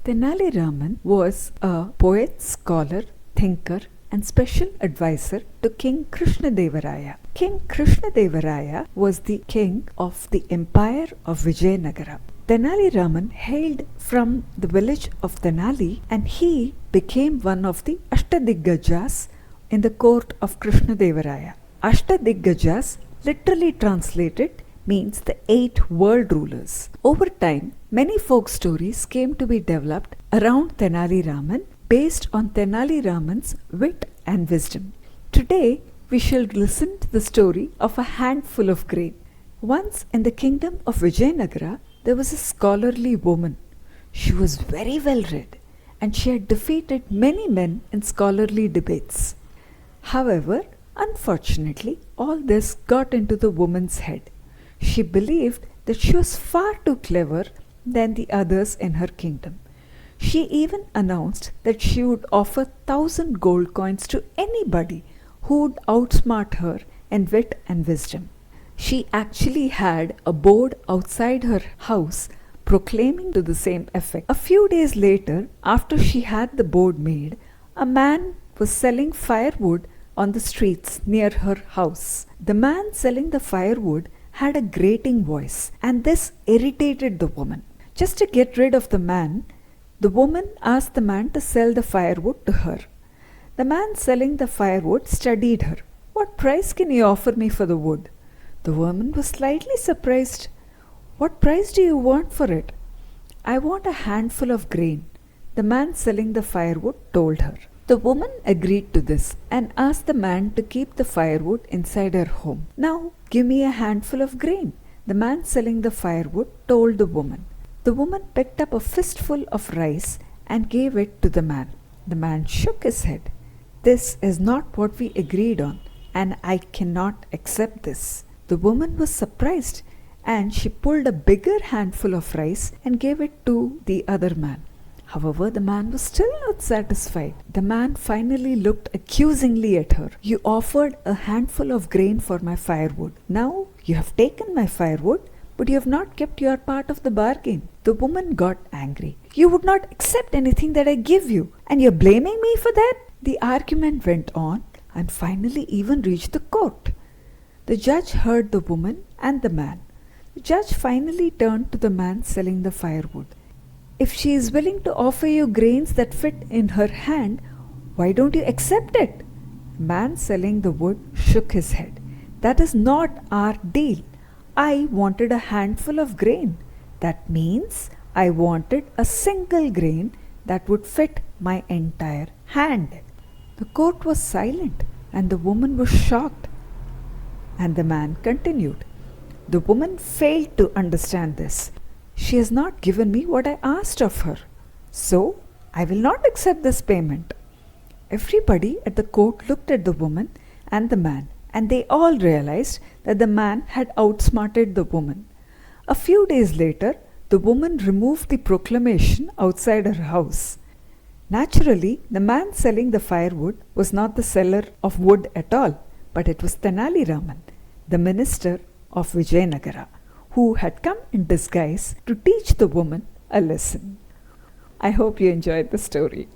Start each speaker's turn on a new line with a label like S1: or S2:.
S1: Tenali Raman was a poet, scholar, thinker, and special advisor to King Krishnadevaraya. King Krishnadevaraya was the king of the empire of Vijayanagara. Tenali Raman hailed from the village of Tenali and he became one of the Ashtadiggajas in the court of Krishnadevaraya. Ashtadiggajas, literally translated, means the 8 world rulers. Over time, many folk stories came to be developed around Tenali Raman based on Tenali Raman's wit and wisdom. Today, we shall listen to the story of a handful of grain. Once in the kingdom of Vijayanagara, there was a scholarly woman. She was very well read and she had defeated many men in scholarly debates. However, unfortunately, all this got into the woman's head. She believed that she was far too clever than the others in her kingdom. She even announced that she would offer 1,000 gold coins to anybody who would outsmart her in wit and wisdom. She actually had a board outside her house proclaiming to the same effect. A few days later, after she had the board made, a man was selling firewood on the streets near her house. The man selling the firewood had a grating voice, and this irritated the woman. Just to get rid of the man, the woman asked the man to sell the firewood to her. The man selling the firewood studied her. "What price can you offer me for the wood?" The woman was slightly surprised. "What price do you want for it?" "I want a handful of grain," the man selling the firewood told her. The woman agreed to this and asked the man to keep the firewood inside her home. "Now give me a handful of grain," the man selling the firewood told the woman. The woman picked up a fistful of rice and gave it to the man. The man shook his head. "This is not what we agreed on, and I cannot accept this." The woman was surprised and she pulled a bigger handful of rice and gave it to the other man. However, the man was still not satisfied. The man finally looked accusingly at her. "You offered a handful of grain for my firewood. Now you have taken my firewood, but you have not kept your part of the bargain." The woman got angry. "You would not accept anything that I give you, and you're blaming me for that?" The argument went on and finally even reached the court. The judge heard the woman and the man. The judge finally turned to the man selling the firewood. "If she is willing to offer you grains that fit in her hand, why don't you accept it?" The man selling the wood shook his head. "That is not our deal. I wanted a handful of grain. That means I wanted a single grain that would fit my entire hand." The court was silent and the woman was shocked. And the man continued, "The woman failed to understand this. She has not given me what I asked of her, so I will not accept this payment." Everybody at the court looked at the woman and the man, and they all realized that the man had outsmarted the woman. A few days later, the woman removed the proclamation outside her house. Naturally, the man selling the firewood was not the seller of wood at all, but it was Tenali Raman, the minister of Vijayanagara, who had come in disguise to teach the woman a lesson. I hope you enjoyed the story.